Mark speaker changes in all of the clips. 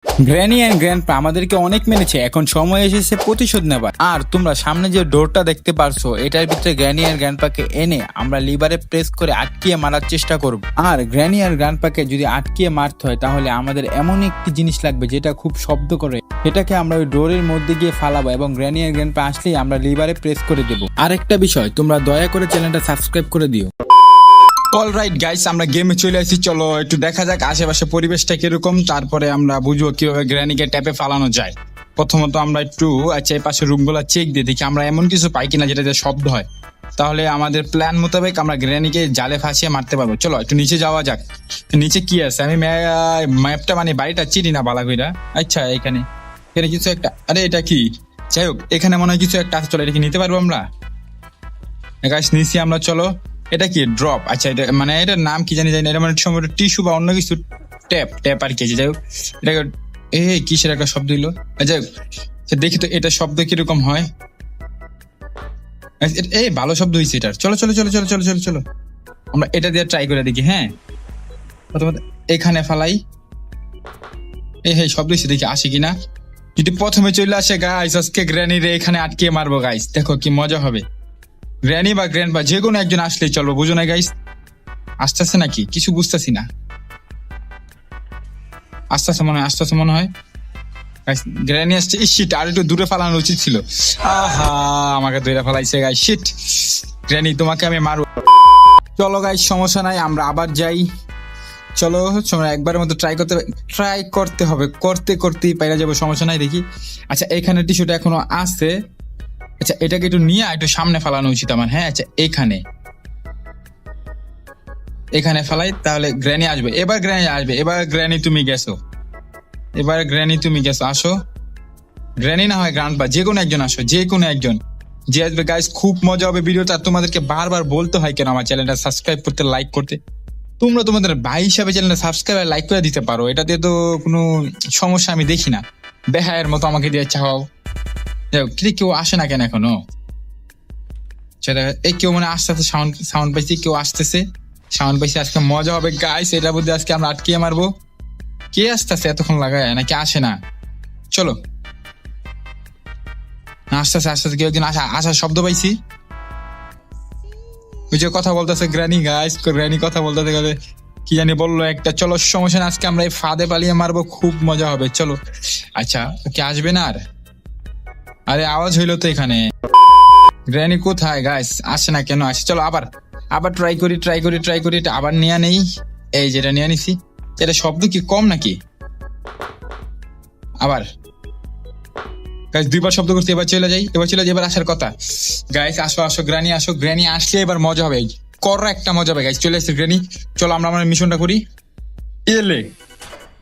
Speaker 1: Granny and grandpa আমাদেরকে অনেক মেনেছে, এখন সময় এসেছে প্রতিশোধ নেবার। আর তোমরা সামনে যে ডোরটা দেখতে পারছো, এটার ভিতরে গ্র্যানি আর গ্র্যান্ডপাকে এনে আমরা লিভারে প্রেস করে আটকিয়ে মারার চেষ্টা করব। আর গ্র্যানি আর গ্র্যান্ডপাকে যদি আটকিয়ে মারতে হয় তাহলে আমাদের এমন একটি জিনিস লাগবে যেটা খুব শব্দ করে, এটাকে আমরা ওই ডোরের মধ্যে গিয়ে ফালাবো এবং গ্র্যানি আর গ্র্যান্ডপা আসলেই আমরা লিভারে প্রেস করে দেবো। আরেকটা বিষয়, তোমরা দয়া করে চ্যানেলটা সাবস্ক্রাইব করে দিও। অলরাইট গাইস, আমরা গেমে চলে আসি। চলো একটু দেখা যাক আশেপাশে পরিবেশটা কিরকম, তারপরে আমরা বুঝবো কিভাবে গ্র্যানিকে ট্যাপে ফালানো যায়। প্রথমত আমরা একটু এই পাশে রুমগুলো চেক দিয়ে দেখি আমরা এমন কিছু পাই কিনা যেটাতে শব্দ হয়, তাহলে আমাদের প্ল্যান মোতাবেক আমরা গ্র্যানিকে জালে ফাঁসিয়ে মারতে পারবো। চলো একটু নিচে যাওয়া যাক। নিচে কি আছে আমি ম্যাপটা মানে বাড়িটা চিনি না বালা কইরা। আচ্ছা এখানে এখানে কিছু একটা, আরে এটা কি? যাই হোক, এখানে মনে হয় কিছু একটা আছে। চলো এটা কি নিতে পারবো আমরা? গাইস নিচে আমরা, চলো। এটা কি ড্রপ? আচ্ছা এটা মানে এটার নাম কি জানি না, এটা মানে সম্ভবত টিস্যু বা অন্য কিছু। ট্যাপ ট্যাপ আর কি। যাই হোক, এটাকে কিসের একটা শব্দ হইলো। যাই হোক দেখি তো এটা শব্দ কিরকম হয়। ভালো শব্দ হয়েছে এটার। চলো চলো চলো চলো চলো চলো চলো আমরা এটা দিয়ে ট্রাই করে দেখি। হ্যাঁ প্রথমত এখানে ফালাই। শব্দ হয়েছে, দেখি আসে কিনা। যদি প্রথমে চলে আসে গাইস, আজকে গ্র্যানি রে এখানে আটকিয়ে মারবো গাইস, দেখো কি মজা হবে। গ্র্যানি বা গ্র্যান্ডপা যে কোনো একজন আসলেই চলবো, বুঝো না গাইস? আসতেছে নাকি কিছু বুঝতেছি না। আসতেছে মনে হয় গ্র্যানি আসছে। শিট, আর একটু দূরে ফালানো উচিত ছিল। আহা আমাকে দূরে ফালাইছে গাইস, শিট। গ্র্যানি তোমাকে আমি মারবো। চলো গাইস সমস্যা নাই, আমরা আবার যাই। চলো একবারের মতো ট্রাই করতে হবে। করতেই পাইরা যাবো, সমস্যা নাই। দেখি আচ্ছা এখানে টিস্যুটা এখনো আছে। আচ্ছা এটাকে একটু নিয়ে একটু সামনে ফালানো উচিত আমার। হ্যাঁ আচ্ছা এখানে ফালাই, তাহলে গ্র্যানি আসবে। এবার গ্র্যানি তুমি গেছো। আসো। গ্র্যানি না হয় গ্র্যান্ডপা, যে কোনো একজন আসো, যে কোনো একজন যে আসবে গাইস, খুব মজা হবে ভিডিওটা। তোমাদেরকে বারবার বলতে হয় কেন আমার চ্যানেলটা সাবস্ক্রাইব করতে, লাইক করতে? তোমরা তোমাদের ভাই হিসাবে চ্যানেলটা সাবস্ক্রাইব আর লাইক করে দিতে পারো, এটাতে তো কোনো সমস্যা আমি দেখি না। বেহায়ের মতো আমাকে দিয়ে চাও। যাই হোক, কেউ আসে না কেন এখনো? কেউ মানে আস্তে আস্তে সাউন্ড পাইছি, কেউ আসতেছে, সাউন্ড পাইছি। আজকে মজা হবে গাইস, এটার মধ্যে আজকে আমরা আটকিয়ে মারবো। কে আসতেছে এতক্ষণ লাগায়, নাকি আসে না? চলো আস্তে কেউ একজন আসার শব্দ পাইছি। ওই যে কথা বলতেছে গ্র্যানি গাইস, গ্র্যানি কথা বলতে গেলে কি জানি বললো একটা। চলো সমস্যা না, আজকে আমরা এই ফাঁদে পালিয়ে মারবো, খুব মজা হবে। চলো আচ্ছা কে আসবে না আর? আরে আওয়াজ হইলো তো এখানে। গ্র্যানি কোথায় গাইস? আসে না কেন? আসে। চলো আবার ট্রাই করি। এটা আবার নিয়ে নেই। এই যেটা নিয়ে নিছি, এটা শব্দ কি কম নাকি? আবার গাইস দুইবার শব্দ করছি। এবার চলে যাই। এবার আসার কথা। গাইস আসো গ্র্যানি আসো। গ্র্যানি আসলে এবার মজা হবে, একটা মজা হবে গাইস। চলে এসেছে গ্র্যানি, চলো আমরা আমার মিশনটা করি।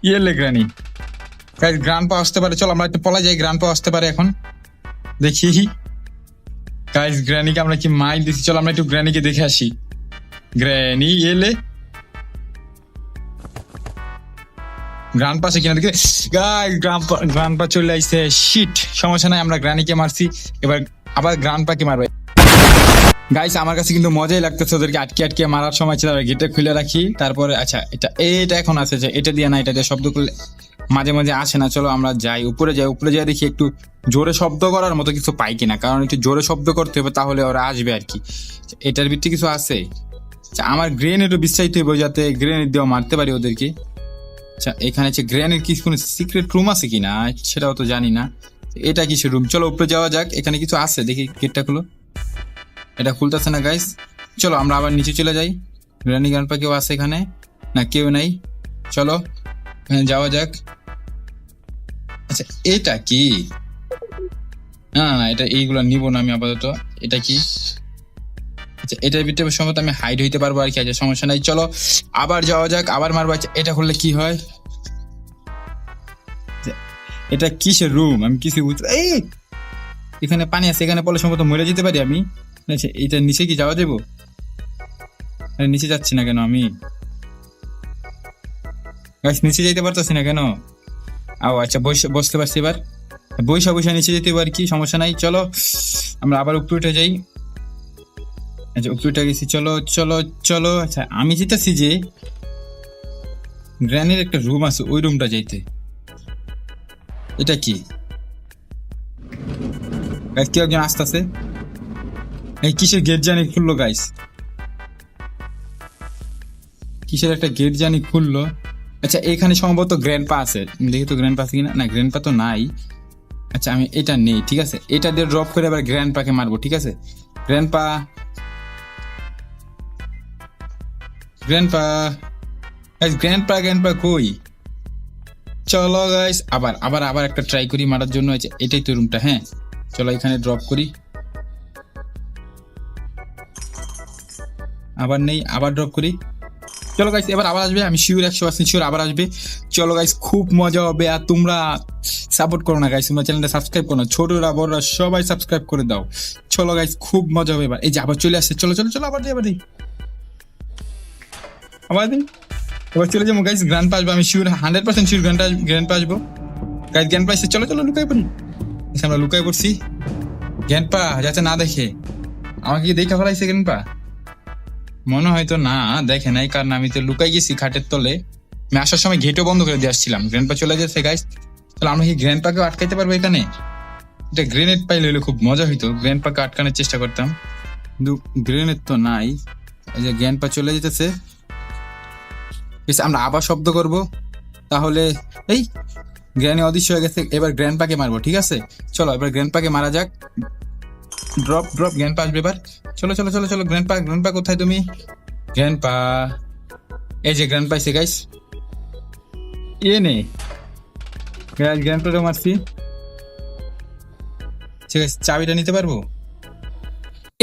Speaker 1: ইয়েলে গ্র্যানি গাইস, গ্র্যান্ডপা আসতে পারে। চলো আমরা একটু পলা যাই, গ্র্যান্ডপা আসতে পারে এখন। দেখি গাইস গ্র্যানিকে আমরা কি মাইক দিচ্ছি। চলো আমরা একটু গ্র্যানিকে দেখে আসি। গ্র্যানি এলে, গ্র্যান্ডপা আছে কিনা দেখে। গাইস গ্র্যান্ডপা চলে আসছে। শিট, সমস্যা নাই, আমরা গ্র্যানিকে মারছি, এবার আবার গ্র্যান্ডপাকে মারবে। গাইস আমার কাছে কিন্তু মজাই লাগতেছে ওদেরকে আটকে মারার সময়। ছিল গেটে খুলে রাখি, তারপরে আচ্ছা এটা এখন আছে যে এটা দিয়ে না, এটা দিয়ে শব্দ করলে মাঝে মাঝে আসে না। চলো আমরা যাই, উপরে যাই দেখি একটু জোরে শব্দ করার মতো কিছু পাই কিনা, কারণ একটু জোরে শব্দ করতে হবে, তাহলে ওরা আসবে আর কি। এটার ভিত্তি কিছু আছে। আমার গ্রেনেডও বিস্তারিত হইব, যাতে গ্রেনেড দিয়ে মারতে পারি ওদেরকে। আচ্ছা এখানে হচ্ছে গ্রেনেড কি কোনো সিক্রেট রুম আছে কিনা সেটাও তো জানি না। এটা কিছু রুম, চলো উপরে যাওয়া যাক। এখানে কিছু আছে, দেখি গেটটা খুলো। এটা খুলতেছে না গাইস। চলো আমরা আবার নিচে চলে যাই। গ্র্যানি গ্র্যান্ডপা কেউ আছে এখানে? না কেউ নাই। চলো এখানে যাওয়া যাক। আচ্ছা এটা কি? না এটা এইগুলো নিব না আমি আপাতত। এটা কি? আচ্ছা এটার ভিতরে সম্ভবত আমি হাইড হইতে পারবো আর কি। আছে সমস্যা নাই, চলো আবার যাওয়া যাক, আবার মারবো। আচ্ছা এটা করলে কি হয়? এটা কিসের রুম আমি কিছু বুঝতে। এখানে পানি আছে, এখানে পড়লে সম্ভবত মরে যেতে পারি আমি। আচ্ছা এটা নিচে কি যাওয়া দেবো? নিচে যাচ্ছি না কেন আমি? নিচে যেতে পারতেছি না কেন? আচ্ছা বসতে পারছি এবার। বৈশা নিচে যেতে পারি, কি সমস্যা নাই। চলো আমরা আবার উপরে যাই। আচ্ছা উপরে গেছি, চলো। আচ্ছা আমি যেতেছি যে গ্র্যানির একটা রুম আছে, ওই রুমটা যাইতে। এটা কি গাইস? কেউ একজন আসতেছে। এই কিসের গেট জানি খুললো গাইস, কিসের একটা গেট জানি খুললো। আচ্ছা এখানে সম্ভবত গ্র্যান্ডপা আছে, দেখি তো গ্র্যান্ডপা আছে কিনা। না গ্র্যান্ডপা তো নাই। আচ্ছা আমি এটা নেই, ঠিক আছে, এটা দিয়ে ড্রপ করে আবার গ্র্যান্ডপাকে মারবো, ঠিক আছে। গ্র্যান্ডপা গ্র্যান্ডপা গাইস, গ্র্যান্ডপা কই? চলো গাইস আবার আবার আবার একটা ট্রাই করি মারার জন্য। আছে এটাই তো রুমটা, হ্যাঁ চলো এখানে ড্রপ করি। আবার নেই, আবার ড্রপ করি। চলো গাইস এবার আবার আসবে, আমি শিওর 100% শিওর আবার আসবে। চলো গাইস খুব মজা হবে। আর তোমরা সাপোর্ট করো না গাইস, তোমরা চ্যানেলটা সাবস্ক্রাইব করো না, ছোটরা বড়রা সবাই সাবস্ক্রাইব করে দাও। চলো গাইস খুব মজা হবে এবার। এই যে আবার চলে আসছে, চলো চলো চলো আবার দিই আবার দিই আবার দিই। এবার চলে যাবো গাইস, গ্র্যান্ড আসবো, আমি শিওর 100% শিওর গ্র্যান্ড আসবো গাইস। গ্র্যান্ড আসছে, চলো চলো লুকাই পড়ি। আমরা লুকাই পড়ছি, গ্র্যান্ড যাতে না দেখে। আমাকে কি দেখে ফেলাইছে গ্র্যান্ড? মনে হয়তো না দেখে নাই, কারণ আমি তো লুকাই গেছি খাটের তলে। আমি আসার সময় গেটও বন্ধ করে দিয়ে আসছিলাম। গ্র্যান্ডপা চলে যাচ্ছে গাইস। তাহলে আমরা কি গ্র্যান্ডপাকে আটকাইতে পারবো এখানে? এটা গ্রেনেড পাইলে হলে খুব মজা হইতো, গ্র্যান্ডপাকে আটকানোর চেষ্টা করতাম, কিন্তু গ্রেনেড তো নাই। এই যে গ্র্যান্ডপা চলে যেতেছে, আমরা আবার শব্দ করব তাহলে। এই গ্র্যানি অদৃশ্য হয়ে গেছে, এবার গ্র্যান্ডপাকে মারবো, ঠিক আছে। চলো এবার গ্র্যান্ডপাকে মারা যাক। ড্রপ ড্রপ, গ্র্যান্ডপা আসবে এবার। চলো চলো চলো চলো, গ্র্যান্ডপা কোথায় তুমি? গ্র্যান্ডপা, এই যে গ্র্যান্ড পাইছে গাইস, এ নে গাইস, গ্র্যান্ডপাটা মারছি, ঠিক আছে। চাবিটা নিতে পারবো?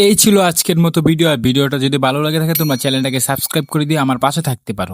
Speaker 1: এই ছিল আজকের মতো ভিডিও। আর ভিডিওটা যদি ভালো লাগে থাকে তোমরা চ্যানেলটাকে সাবস্ক্রাইব করে দিয়ে আমার পাশে থাকতে পারো।